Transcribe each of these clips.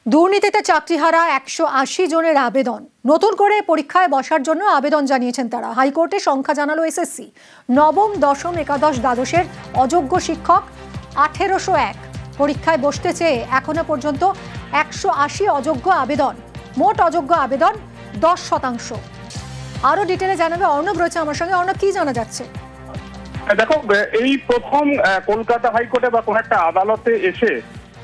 দুর্নীতিতে চাকরিহারা ১৮০ জনের আবেদন, নতুন করে পরীক্ষায় বসার জন্য আবেদন জানিয়েছেন তারা। হাইকোর্টে সংখ্যা জানালো এসএসসি। নবম, দশম, একাদশ, দ্বাদশের অযোগ্য শিক্ষক ১৮০১ পরীক্ষায় বসতে চেয়ে এখনো পর্যন্ত ১৮০ অযোগ্য আবেদন। মোট অযোগ্য আবেদন ১০%। আরো ডিটেলে জানাবে অর্ণব, রয়েছে আমার সঙ্গে। অর্ণব, কি জানা যাচ্ছে? দেখো, এই প্রথম কলকাতা হাইকোর্টে বা কোন একটা আদালতে এসে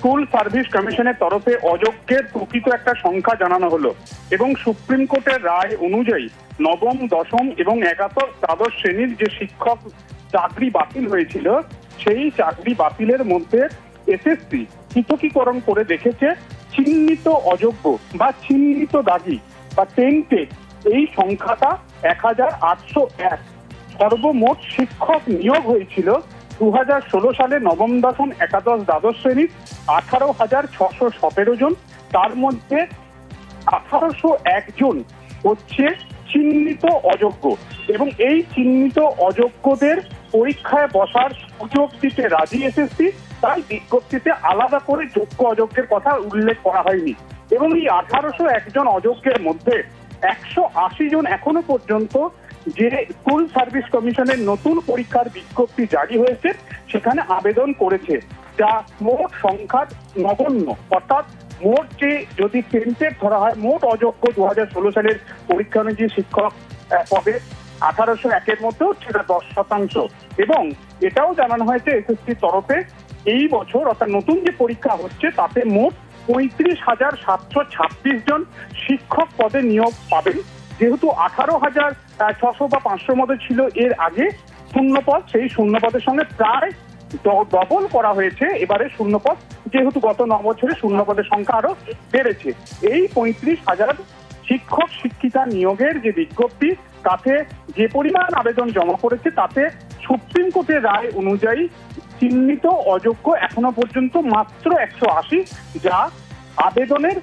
স্কুল সার্ভিস কমিশনের তরফে অযোগ্যের প্রকৃত একটা সংখ্যা জানানো হলো এবং সুপ্রিম কোর্টের রায় অনুযায়ী নবম, দশম এবং একাদশ, দ্বাদশ শ্রেণীর যে শিক্ষক চাকরি বাতিল হয়েছিল, সেই চাকরি বাতিলের মধ্যে এসএসসি পৃথকীকরণ করে দেখেছে চিহ্নিত অযোগ্য বা চিহ্নিত দাগি বা টেন্টেড এই সংখ্যাটা ১৮০১। সর্বমোট শিক্ষক নিয়োগ হয়েছিল ২০১৬ সালে নবম, দশম, একাদশ, দ্বাদশ শ্রেণীর ১৮,৬১৭ জন। তার মধ্যে ১৮০১ জন হচ্ছে চিহ্নিত অযোগ্য এবং এই চিহ্নিত অযোগ্যদের পরীক্ষায় বসার সুযোগ দিতে রাজি এসএসসি। তাই বিজ্ঞপ্তিতে আলাদা করে যোগ্য অযোগ্যের কথা উল্লেখ করা হয়নি এবং এই ১৮০১ জন অযোগ্যের মধ্যে ১৮০ জন এখনো পর্যন্ত যে স্কুল সার্ভিস কমিশনের নতুন পরীক্ষার বিজ্ঞপ্তি জারি হয়েছে সেখানে আবেদন করেছে, যা মোট সংখ্যার নগণ্য। অর্থাৎ মোট যে যদি টেন্টেড ধরা হয়, মোট অযোগ্য ২০১৬ সালের পরীক্ষা অনুযায়ী শিক্ষক পদে ১৮০১-এর মধ্যেও সেটা ১০%। এবং এটাও জানানো হয়েছে এসএসসির তরফে এই বছর অর্থাৎ নতুন যে পরীক্ষা হচ্ছে তাতে মোট ৩৫,৭২৬ জন শিক্ষক পদে নিয়োগ পাবেন। যেহেতু ১৮,৬০০ বা ৫০০ মতো ছিল এর আগে শূন্যপদ, সেই শূন্যপদের সঙ্গে প্রায় ডবল করা হয়েছে এবারে শূন্যপদ, যেহেতু গত ৯ বছরে শূন্যপদের সংখ্যা আরো বেড়েছে। এই ৩৫,০০০ শিক্ষক শিক্ষিকা নিয়োগের যে বিজ্ঞপ্তি, তাতে যে পরিমাণ আবেদন জমা করেছে তাতে সুপ্রিম কোর্টের রায় অনুযায়ী চিহ্নিত অযোগ্য এখনো পর্যন্ত মাত্র ১৮০, যা আবেদনের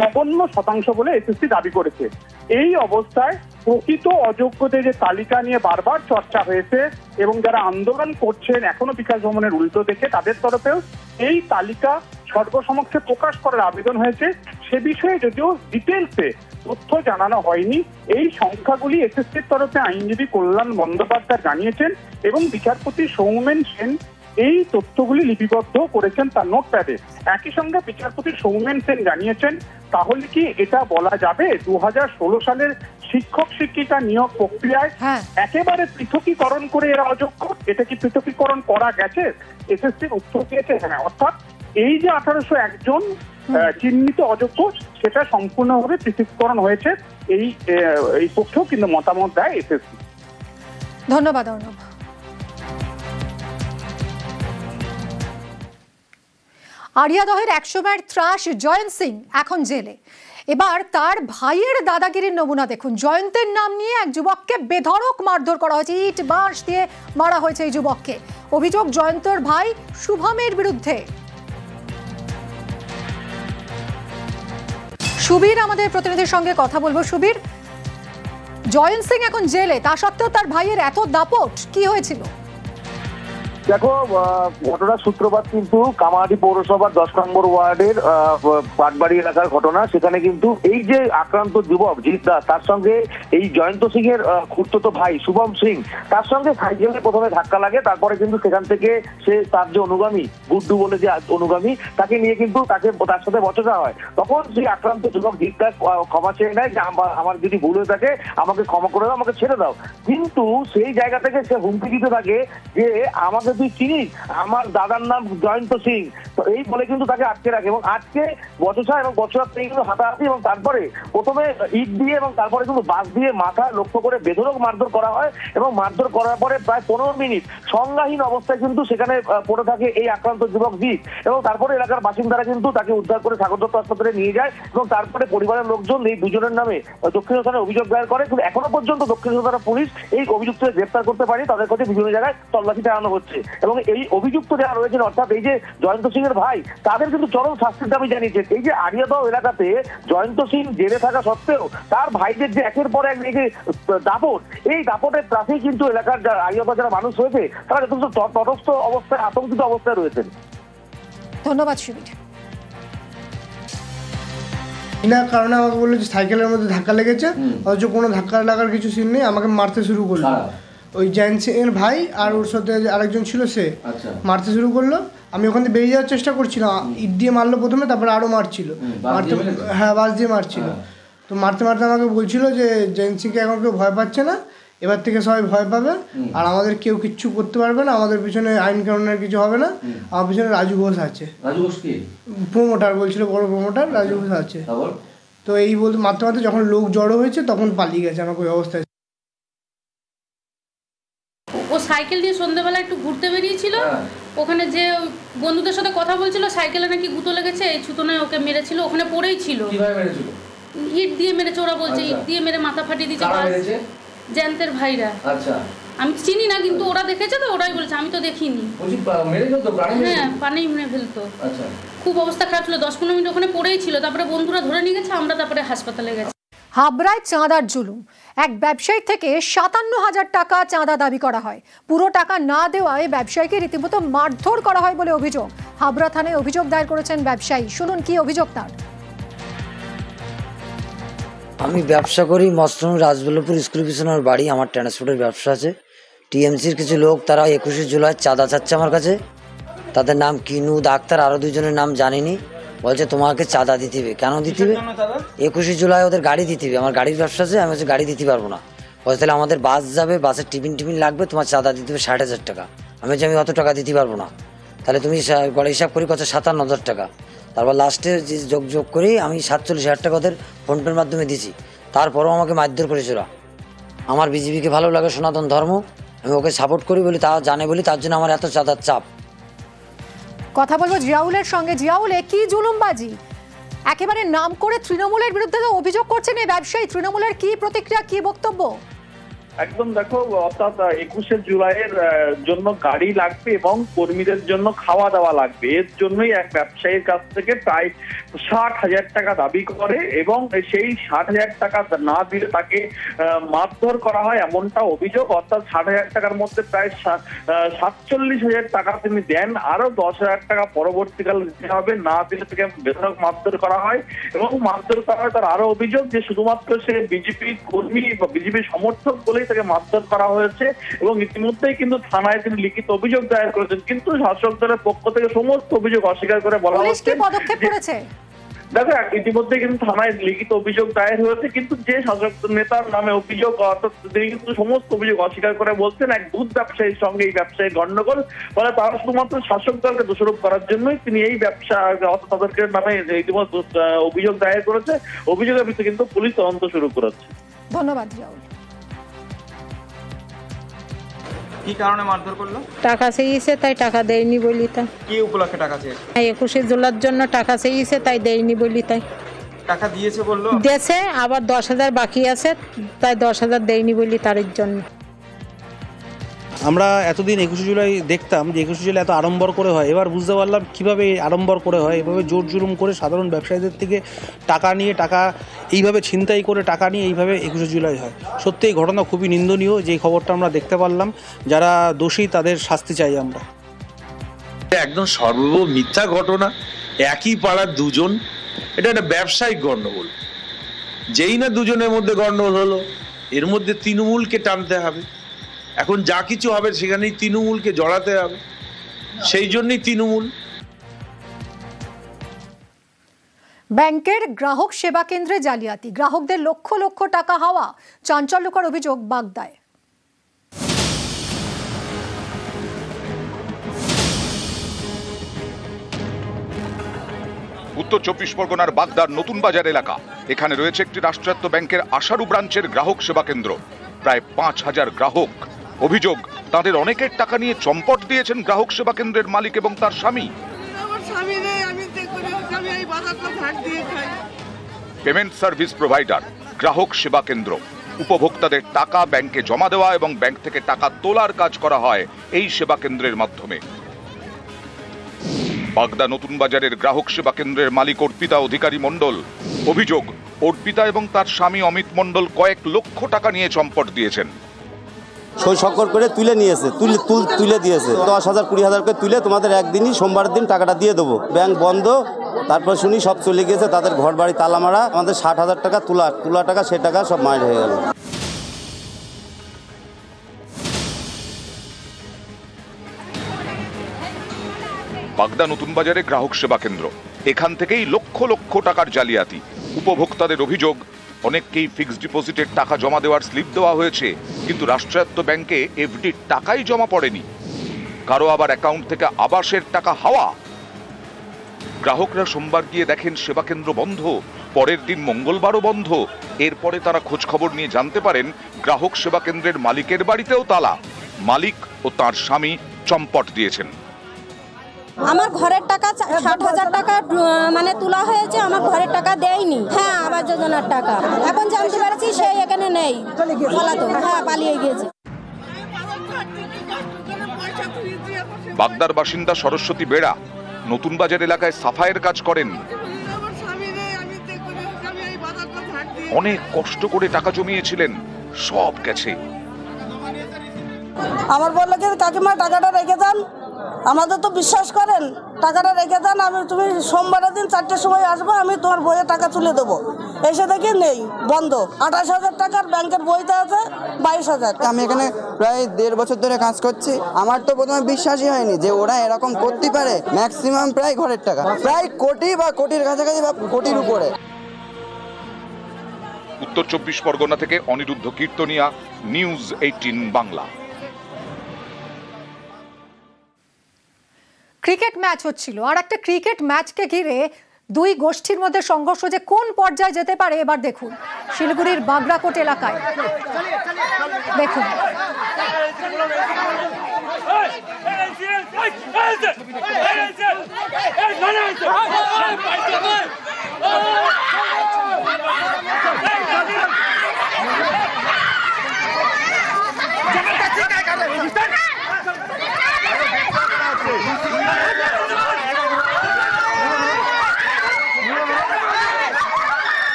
নগণ্য শতাংশ বলে এসএসসি দাবি করেছে। এই অবস্থায় প্রকৃত অযোগ্যদের যে তালিকা নিয়ে বারবার চর্চা হয়েছে এবং যারা আন্দোলন করছেন এখনো বিকাশ ভবনের উল্টো দেখে, তাদের তরফেও এই তালিকা সর্বসমক্ষে প্রকাশ করার আবেদন হয়েছে। সে বিষয়ে যদিও ডিটেলসে তথ্য জানানো হয়নি। এই সংখ্যাগুলি এসএসসির তরফে আইনজীবী কল্যাণ বন্দ্যোপাধ্যায় জানিয়েছেন এবং বিচারপতি সৌমেন সেন এই তথ্যগুলি লিপিবদ্ধ করেছেন তার নোটপ্যাডে। একই সঙ্গে বিচারপতি সৌমেন সেন জানিয়েছেন, তাহলে কি এটা বলা যাবে ২০১৬ সালের শিক্ষক শিক্ষিকা নিয়োগ প্রক্রিয়ায় একেবারে পৃথকীকরণ করে এরা অযোগ্য? এটা কি পৃথকীকরণ করা গেছে? এসএসসির উত্তর দিয়েছে হ্যাঁ, অর্থাৎ এই যে ১৮০১ জন চিহ্নিত অযোগ্য সেটা সম্পূর্ণভাবে পৃথকীকরণ হয়েছে। এই পক্ষেও কিন্তু মতামত দেয় এসএসসি। ধন্যবাদ অর্ণব। আরিয়াদহের ১০০ ত্রাস জয়ন্ত সিং এখন জেলে। এবার তার ভাইয়ের দাদাগিরির নমুনা দেখুন। জয়ন্তের নাম নিয়ে এক যুবককে বেধড়ক মারধর করা হয়েছে, ইট বাঁশ দিয়ে মারা হয়েছে এই যুবককে। অভিযোগ জয়ন্তর ভাই শুভমের বিরুদ্ধে। সুবীর আমাদের প্রতিনিধির সঙ্গে কথা বলবো। সুবীর, জয়ন্ত সিং এখন জেলে, তা সত্ত্বেও তার ভাইয়ের এত দাপট, কি হয়েছিল? দেখো, ঘটনার সূত্রপাত কিন্তু কামারহাটি পৌরসভার ১০ নম্বর ওয়ার্ডের পাটবাড়ি এলাকার ঘটনা। সেখানে কিন্তু এই যে আক্রান্ত যুবক জিৎ দাস, তার সঙ্গে এই জয়ন্ত সিং এর খুড়তুতো ভাই শুভম সিং, তার সঙ্গে সাইকেলে প্রথমে ধাক্কা লাগে। তারপরে কিন্তু সেখান থেকে সে তার যে অনুগামী গুড্ডু বলে যে অনুগামী, তাকে নিয়ে কিন্তু তার সাথে বচসা হয়। তখন সেই আক্রান্ত যুবক জিৎ দাস ক্ষমা চেয়ে নেয় যে আমার যদি ভুল হয়ে থাকে আমাকে ক্ষমা করে দাও, আমাকে ছেড়ে দাও। কিন্তু সেই জায়গা থেকে সে হুমকি দিতে থাকে যে আমাকে তুই চিনিস, আমার দাদার নাম জয়ন্ত সিং, তো এই বলে কিন্তু তাকে আটকে রাখে এবং আজকে বচসা এবং বচসার থেকে কিন্তু হাতাহাতি এবং তারপরে প্রথমে ইট দিয়ে এবং তারপরে কিন্তু বাস দিয়ে মাথা লক্ষ্য করে বেধড়ক মারধর করা হয় এবং মারধর করার পরে প্রায় ১৫ মিনিট সংজ্ঞাহীন অবস্থায় কিন্তু সেখানে পড়ে থাকে এই আক্রান্ত যুবক জিৎ। এবং তারপরে এলাকার বাসিন্দারা কিন্তু তাকে উদ্ধার করে সাগর দত্ত হাসপাতালে নিয়ে যায় এবং তারপরে পরিবারের লোকজন এই দুজনের নামে দক্ষিণ থানায় অভিযোগ দায়ের করে। কিন্তু এখনো পর্যন্ত দক্ষিণ থানা পুলিশ এই অভিযুক্তদের গ্রেফতার করতে পারেনি। তাদের কাছে বিভিন্ন জায়গায় তল্লাশি চালানো হচ্ছে এবং এই অভিযুক্ত যারা রয়েছেন অর্থাৎ এই যে জয়ন্ত সিং এর ভাই, তাদের কিন্তু চরম শাস্তির দাবি জানিয়েছেন। এই যে আরিয়াদহ এলাকাতে জয়ন্ত সিং জেলে থাকা সত্ত্বেও তার ভাইদের যে একের পর এক দাপট, এই দাপটের ত্রাসেই কিন্তু এলাকার আরিয়াদহ যারা মানুষ রয়েছে তারা যথেষ্ট তটস্থ অবস্থায়, আতঙ্কিত অবস্থায় রয়েছেন। ধন্যবাদ সুবীর। না কারণে আমাকে বললো যে সাইকেলের মধ্যে ধাক্কা লেগেছে, অথচ কোনো ধাক্কা লাগার কিছু সিন নেই, আমাকে মারতে শুরু করলো। ওই জয়ন্ত সিং এর ভাই আর ওর সাথে আরেকজন ছিল, সে মারতে শুরু করলো। আমি ওখান থেকে বেরিয়ে যাওয়ার চেষ্টা করছিলাম, ইট দিয়ে মারলো প্রথমে, তারপরে আরও মারছিল, হ্যাঁ বাস দিয়ে মারছিল। তো মারতে মারতে আমাকে বলছিল যে জয়ন্ত সিংকে এখন কেউ ভয় পাচ্ছে না, এবার থেকে সবাই ভয় পাবে, আর আমাদের কেউ কিচ্ছু করতে পারবে না, আমাদের পিছনে আইন কানুনের কিছু হবে না। আমার পিছনে রাজু ঘোষ আছে, প্রমোটার বলছিল, বড় প্রমোটার রাজু ঘোষ আছে। তো এই বলতে মারতে মারতে যখন লোক জড়ো হয়েছে তখন পালিয়ে গেছে আমাকে ওই অবস্থায়। ও সাইকেল নিয়ে সন্ধ্যাবেলা একটু ঘুরতে বেরিয়েছিল, ওখানে যে বন্ধুদের সাথে কথা বলছিল, সাইকেলে নাকি গুঁতো লেগেছে, এই ছুতোনায় ওকে মেরেছিল, ওখানে পড়েই ছিল। ইট দিয়ে মেরেছে ওরা বলছে, ইট দিয়ে মেরে মাথা ফাটিয়ে দিয়েছে জয়ন্তের ভাইরা। আমি চিনি না, কিন্তু ওরা দেখেছে তো, ওরাই বলছে, আমি তো দেখিনি। হ্যাঁ, পানি মেরে ফেলতো। খুব অবস্থা খারাপ ছিল, 10-15 মিনিট ওখানে পড়েই ছিল, তারপরে বন্ধুরা ধরে নিয়ে গেছে, আমরা তারপরে হাসপাতালে গেছি। হাবড়ায় চাঁদার জুলুম, এক ব্যবসায়ী থেকে 57,000 টাকা চাঁদা দাবি করা হয়। পুরো টাকা না দেওয়ায় ব্যবসায়ীকে রীতিমতো মারধর করা হয় বলে অভিযোগ। হাবড়া থানায় অভিযোগ দায়ের করেছেন ব্যবসায়ী, শুনুন কি অভিযোগ তার। আমি ব্যবসা করি, মস্তরম রাজবল্লভপুর স্কুল পিছনে আমার বাড়ি, আমার ট্রান্সপোর্টের ব্যবসা আছে। টিএমসির কিছু লোক তারা 21শে জুলাই চাঁদা চাচ্ছে আমার কাছে, তাদের নাম কিনু, ডাক্তার, আরও দুজনের নাম জানিনি। বলছে তোমাকে চাঁদা দিতে হবে। কেন দিতে হবে? 21শে জুলাই ওদের গাড়ি দিতে হবে, আমার গাড়ির ব্যবসা আছে, আমি হচ্ছে গাড়ি দিতে পারবো না। বলছে তাহলে আমাদের বাস যাবে, বাসের টিফিন লাগবে, তোমার চাঁদা দিতে হবে 60,000 টাকা। আমি বলছি আমি অত টাকা দিতে পারবো না। তাহলে তুমি গড়ে হিসাব করি কত, 57,000 টাকা। তারপর লাস্টে যোগ করেই আমি 47,000 টাকা ওদের ফোনপের মাধ্যমে দিছি। তারপরেও আমাকে মারধর করেছে ওরা। আমার বিজেপিকে ভালো লাগে, সনাতন ধর্ম, আমি ওকে সাপোর্ট করি বলি, তা জানে বলি, তার জন্য আমার এত চাঁদার চাপ। কথা বলবো জিয়াউলের সঙ্গে। জিয়াউল, কি জুলুমবাজি! একেবারে নাম করে তৃণমূলের বিরুদ্ধে অভিযোগ করছেন এই ব্যবসায়ী, তৃণমূলের কি প্রতিক্রিয়া, কি বক্তব্য? একদম, দেখো, অর্থাৎ 21শে জুলাইয়ের জন্য গাড়ি লাগবে এবং কর্মীদের জন্য খাওয়া দাওয়া লাগবে, এর জন্যই এক ব্যবসায়ীর কাছ থেকে প্রায় 60,000 টাকা দাবি করে এবং সেই 60,000 টাকা না দিলে তাকে মারধর করা হয়, এমনটা অভিযোগ। অর্থাৎ 60,000 টাকার মধ্যে প্রায় 47,000 টাকা তিনি দেন, আরো 10,000 টাকা পরবর্তীকালে দিতে হবে, না দিলে তাকে বেধড়ক মারধর করা হয়। এবং মারধর করা হয়, তার আরো অভিযোগ যে শুধুমাত্র সে বিজেপি কর্মী বা বিজেপি সমর্থক বলেই তাকে মারধর করা হয়েছে এবং ইতিমধ্যেই কিন্তু থানায় তিনি লিখিত অভিযোগ দায়ের করেছেন। কিন্তু শাসক দলের পক্ষ থেকে সমস্ত অভিযোগ অস্বীকার করে বলা হচ্ছে, পদক্ষেপ করেছে। দেখো, ইতিমধ্যে কিন্তু থানায় লিখিত অভিযোগ দায়ের হয়েছে, কিন্তু যে শাসক নেতার নামে অভিযোগ, অর্থাৎ তিনি কিন্তু সমস্ত অভিযোগ অস্বীকার করে বলছেন এক দুধ ব্যবসায়ীর সঙ্গে এই ব্যবসায়ী গন্ডগোল, ফলে তারা শুধুমাত্র শাসক দলকে দোষারোপ করার জন্যই তিনি এই ব্যবসা, অর্থাৎ তাদেরকে নামে ইতিমধ্যে অভিযোগ দায়ের করেছে। অভিযোগের ভিত্তিতে কিন্তু পুলিশ তদন্ত শুরু করেছে। ধন্যবাদ জিয়াউল। কি কারণে মারধর করলো? টাকা চেয়েছে তাই টাকা দেয়নি বলি তাই। কি উপলক্ষে টাকা চেয়েছে? 21শে জুলাইয়ের জন্য টাকা চেয়েছে তাই দেয়নি বলি তাই। টাকা দিয়েছে বললো? দিয়েছে, আবার 10,000 বাকি আছে, তাই 10,000 দেয়নি বলি তার জন্য। আমরা এতদিন 21শে জুলাই দেখতাম যে 21শে জুলাই এত আড়ম্বর করে হয়, এবার বুঝতে পারলাম কীভাবে আড়ম্বর করে হয়। এভাবে জোর জুলুম করে সাধারণ ব্যবসায়ীদের থেকে টাকা নিয়ে, টাকা এইভাবে ছিনতাই করে টাকা নিয়ে এইভাবে 21শে জুলাই হয়। সত্যি এই ঘটনা খুবই নিন্দনীয়, যে খবরটা আমরা দেখতে পারলাম। যারা দোষী তাদের শাস্তি চাই আমরা। একদম সর্ব মিথ্যা ঘটনা, একই পাড়ার দুজন, এটা একটা ব্যবসায়িক গন্ডগোল। যেই না দুজনের মধ্যে গন্ডগোল হলো, এর মধ্যে তৃণমূলকে টানতে হবে। এখন যা কিছু হবে সেখানেই তৃণমূলকে জড়াতে হবে, সেই জন্যই তৃণমূল। ব্যাংকের গ্রাহক সেবা কেন্দ্রে জালিয়াতি, গ্রাহকদের লক্ষ লক্ষ টাকা হাওয়া, চাঞ্চল্যকর অভিযোগ বাগদায়। উত্তর 24 পরগনার বাগদার নতুন বাজার এলাকা। এখানে রয়েছে একটি রাষ্ট্রায়ত্ত ব্যাংকের আশারু ব্রাঞ্চের গ্রাহক সেবা কেন্দ্র। প্রায় 5,000 গ্রাহক। অভিযোগ, তাদের অনেকের টাকা নিয়ে চম্পট দিয়েছেন গ্রাহক সেবা কেন্দ্রের মালিক এবং তার স্বামী। পেমেন্ট সার্ভিস প্রোভাইডার, গ্রাহক সেবা কেন্দ্র। উপভোক্তাদের টাকা ব্যাংকে জমা দেওয়া এবং ব্যাংক থেকে টাকা তোলার কাজ করা হয় এই সেবা কেন্দ্রের মাধ্যমে। বাগদা নতুন বাজারের গ্রাহক সেবা কেন্দ্রের মালিক অর্পিতা অধিকারী মণ্ডল। অভিযোগ, অর্পিতা এবং তার স্বামী অমিত মণ্ডল কয়েক লক্ষ টাকা নিয়ে চম্পট দিয়েছেন। সই স্বাক্ষর করে তুলে নিয়েছে, তুলে দিয়েছে 10,000 20,000 করে তুলে, তোমাদের একদিনই সোমবার দিন টাকাটা দিয়ে দেবো, ব্যাংক বন্ধ, তারপর শুনি সব চলে গেছে, তাদের ঘর বাড়ি তালা মারা, আমাদের 60,000 টাকা তোলা টাকা সে টাকা সব মাইর হয়ে গেল। বাগদা নতুন বাজারে গ্রাহক সেবা কেন্দ্র, এখান থেকেই লক্ষ লক্ষ টাকার জালিয়াতি। উপভোক্তাদের অভিযোগ, অনেককেই ফিক্সড ডিপোজিটের টাকা জমা দেওয়ার স্লিপ দেওয়া হয়েছে, কিন্তু রাষ্ট্রায়ত্ত ব্যাংকে এফডির টাকাই জমা পড়েনি। কারো আবার অ্যাকাউন্ট থেকে আবাসের টাকা হাওয়া। গ্রাহকরা সোমবার গিয়ে দেখেন সেবা কেন্দ্র বন্ধ, পরের দিন মঙ্গলবারও বন্ধ। এরপরে তারা খোঁজ খবর নিয়ে জানতে পারেন গ্রাহক সেবা কেন্দ্রের মালিকের বাড়িতেও তালা। মালিক ও তার স্বামী চম্পট দিয়েছেন। আমার ঘরের টাকা 60,000 টাকা মানে তোলা হয়েছে, আমার ঘরের টাকা দেয়নি। হ্যাঁ, আবাস যোজনার টাকা এখন জানতে পেরেছি সে এখানে নেই, পলাতক। হ্যাঁ, পালিয়ে গিয়েছে। বাগদার বাসিন্দা সরস্বতী বেড়া নতুন বাজার এলাকায় সাফাইয়ের কাজ করেন। অনেক কষ্ট করে টাকা জমিয়েছিলেন, সব গেছে। আমার বললো কি কাকিমা টাকাটা রেখে দেন, আমাদের তো বিশ্বাস করেন, টাকাটা রেখে দেন, তুমি সোমবারের দিন 4টের সময় আসবো, আমি তোমার বইয়ে টাকা তুলে দেবো। এসে দেখি নেই, বন্ধ। 28,000 টাকার ব্যাংকের বইতে আছে 22,000। আমি এখানে প্রায় 1.5 বছর ধরে কাজ করছি, আমার তো প্রথমে বিশ্বাসই হয়নি যে ওরা এরকম করতে পারে। ম্যাক্সিমাম প্রায় ঘরের টাকা প্রায় কোটি বা কোটির কাছাকাছি বা কোটির উপরে। উত্তর 24 পরগনা থেকে Aniruddha Kirtania, news 18 Bangla. Cricket match হচ্ছিল, আর একটা ক্রিকেট ম্যাচকে ঘিরে দুই গোষ্ঠীর মধ্যে সংঘর্ষ যে কোন পর্যায়ে যেতে পারে এবার দেখুন শিলিগুড়ির বাগরাকোট এলাকায়। দেখুন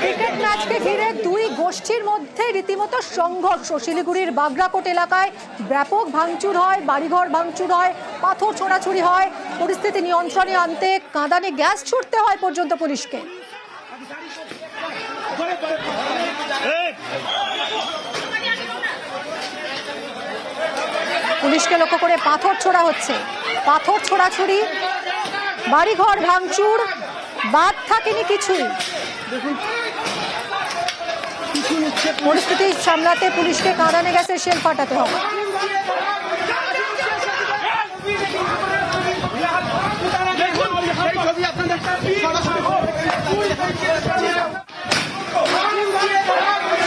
ক্রিকেট ম্যাচকে ঘিরে দুই গোষ্ঠীর মধ্যে রীতিমতো সংঘর্ষ। শিলিগুড়ির বাগরাকোট এলাকায় ব্যাপক ভাঙচুর হয়, বাড়িঘর ভাঙচুর হয়, পাথর ছোড়াছুড়ি হয়। পরিস্থিতি নিয়ন্ত্রণে আনতে কাঁদানে গ্যাস ছুড়তে হয় পর্যন্ত পুলিশকে। পুলিশকে লক্ষ্য করে পাথর ছোড়া হচ্ছে, পাথর ছোড়াছুড়ি, বাড়িঘর ভাঙচুর, বাদ থাকেনি কিছুই। পরিস্থিতি সামলাতে পুলিশকে কাঁদানে গ্যাসের শেল ফাটাতে হবে।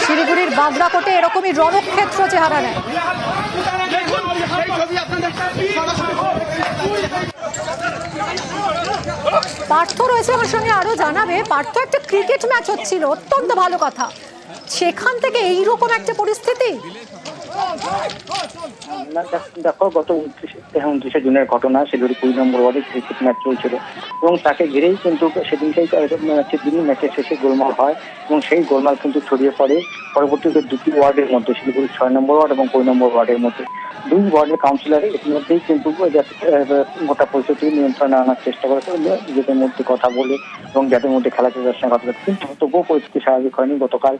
শিলিগুড়ির বাগরাকোটে এরকমই রণক্ষেত্র চেহারা নেয়। পার্থ রয়েছে আমার সঙ্গে, আরো জানাবে। পার্থ, একটা ক্রিকেট ম্যাচ হচ্ছিল, অত্যন্ত ভালো কথা, সেখান থেকে এইরকম একটা পরিস্থিতি। দেখো, গত 29 জুনের ঘটনা, শিলিগুড়ি 2 নম্বর ওয়ার্ডে ক্রিকেট ম্যাচ চলছিল এবং তাকে ঘিরেই কিন্তু সেদিনকেই ম্যাচের শেষে গোলমাল হয় এবং সেই গোলমাল কিন্তু ছড়িয়ে পড়ে পরবর্তীতে দুটি ওয়ার্ডের মধ্যে, শিলিগুড়ি 6 নম্বর ওয়ার্ড এবং 2 নম্বর ওয়ার্ডের মধ্যে। দুই ওয়ার্ডের কাউন্সিলর ইতিমধ্যেই কিন্তু গোটা পরিস্থিতি নিয়ন্ত্রণে আনার চেষ্টা করেছে, নিজেদের মধ্যে কথা বলে এবং যাদের মধ্যে খেলা চলার কথা বলে, কিন্তু তবুও পরিস্থিতি স্বাভাবিক হয়নি। গতকাল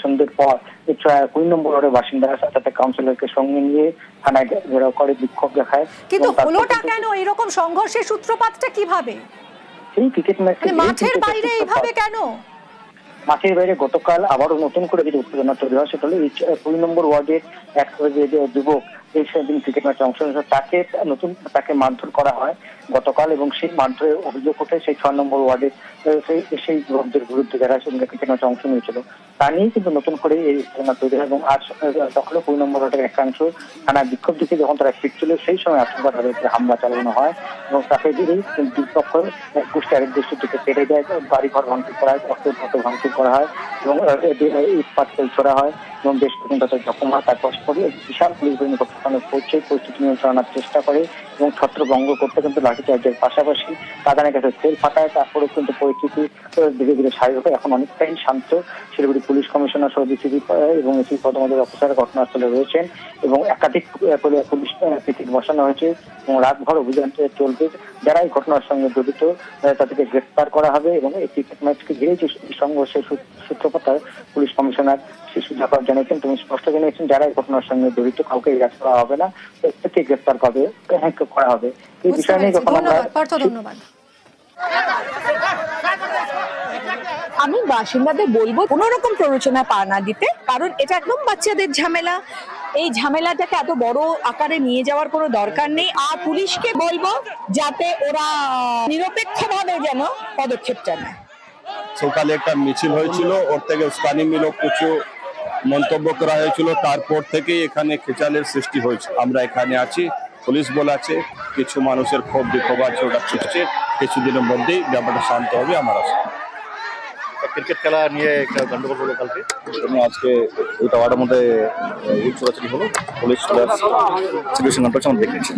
সন্ধ্যের পর 2 নম্বর ওয়ার্ডের বাসিন্দারা সাথে কাউন্সিলরকে সঙ্গে নিয়ে থানায় ঘেরাও করে বিক্ষোভ দেখায়। কিন্তু হলোটা কেন, এরকম সংঘর্ষের সূত্রপাতটা কিভাবে? এই ক্রিকেট ম্যাচ মাঠের বাইরে এইভাবে কেন? মাঠের বাইরে গতকাল আবারও নতুন করে যে উত্তেজনা তৈরি হয় সেটা হলো 2 নম্বর ওয়ার্ডের এক যুবক এই সেদিন ক্রিকেট ম্যাচে অংশ নিয়েছে, তাকে মারধর করা হয় গতকাল এবং সেই মারধরের অভিযোগ ওঠে সেই 6 নম্বর ওয়ার্ডের সেই যুবকদের বিরুদ্ধে যারা সেদিন ক্রিকেট ম্যাচে অংশ নিয়েছিল। তা নিয়েই কিন্তু নতুন করে এই উত্তেজনা তৈরি হয় এবং আজ সকালে 2 নম্বর ওয়ার্ডের একাংশ থানার বিক্ষোভ দিকে যখন তারা ফিরছিল সেই সময় আত্মঘাত হামলা চালানো হয় এবং তাকে দিয়েই দুই পক্ষ এক গোষ্ঠী আরেক গোষ্ঠীর দিকে কেটে যায়, বাড়িঘর ভাঙচুর করা হয়, অস্ত্র ভাঙচুর করা হয় এবং ইস্পাত তেল ছোড়া হয় এবং বেশ পর্যন্ত তাদের জখম হয়। তারপর বিশাল পুলিশ বাহিনী ঘটনাস্থলে পৌঁছে পরিস্থিতি নিয়ন্ত্রণ আনার চেষ্টা করে এবং ছত্রভঙ্গ করতে কিন্তু লাঠিচার্জের পাশাপাশি তাদের কাছে তেল ফাটায়। তারপরে কিন্তু পরিস্থিতি ধীরে ধীরে স্বাভাবিক হয়। এখন অনেকটাই শান্ত। শিলিগুড়ি পুলিশ কমিশনার সহ ডিসিপি এবং এসি পদমর্যাদার অফিসার ঘটনাস্থলে রয়েছেন এবং একাধিক পুলিশ পিকেট বসানো হয়েছে এবং রাতভর অভিযান চলবে। যারা এই ঘটনার সঙ্গে জড়িত তাদেরকে গ্রেফতার করা হবে এবং এই ক্রিকেট ম্যাচকে ঘিরে যে সংঘর্ষের সূত্রপাত পুলিশ কমিশনার শিশু জাফর জানিয়েছেন, তিনি স্পষ্ট জানিয়েছেন যারা এই ঘটনার সঙ্গে জড়িত কাউকে এড়াতে করা হবে না, প্রত্যেককে গ্রেফতার করা হবে। এই বিষয় নিয়ে যখন আমরা আমি বাসিন্দাদের বলবো কোনো রকম প্ররোচনা পা না দিতে, কারণ এটা একদম বাচ্চাদের ঝামেলা। এই ঝামেলাটাকে এত বড় আকারে নিয়ে যাওয়ার কোনো দরকার নেই। আর পুলিশকে বলবো যাতে ওরা নিরপেক্ষভাবে যেন পদক্ষেপটা নেয়। সকালে একটা মিছিল হয়েছিল, ওর থেকে উস্কানিমূলক কিছু মন্তব্য করা হয়েছিল, তারপর থেকেই এখানে খেচালের সৃষ্টি হয়েছে। আমরা এখানে আছি, পুলিশ বলেছে কিছু মানুষের ক্ষোভ বিক্ষোভ আছে, ওটা ছুটছে, কিছুদিনের মধ্যেই ব্যাপারটা শান্ত হবে আমার আশা। ক্রিকেট খেলা নিয়ে একটা গন্ডগোল হলো কালকে, আজকে এই টাওয়ারের মধ্যে ছোটাছুটি হলো, পুলিশ সিচুয়েশন আমরা দেখেছি।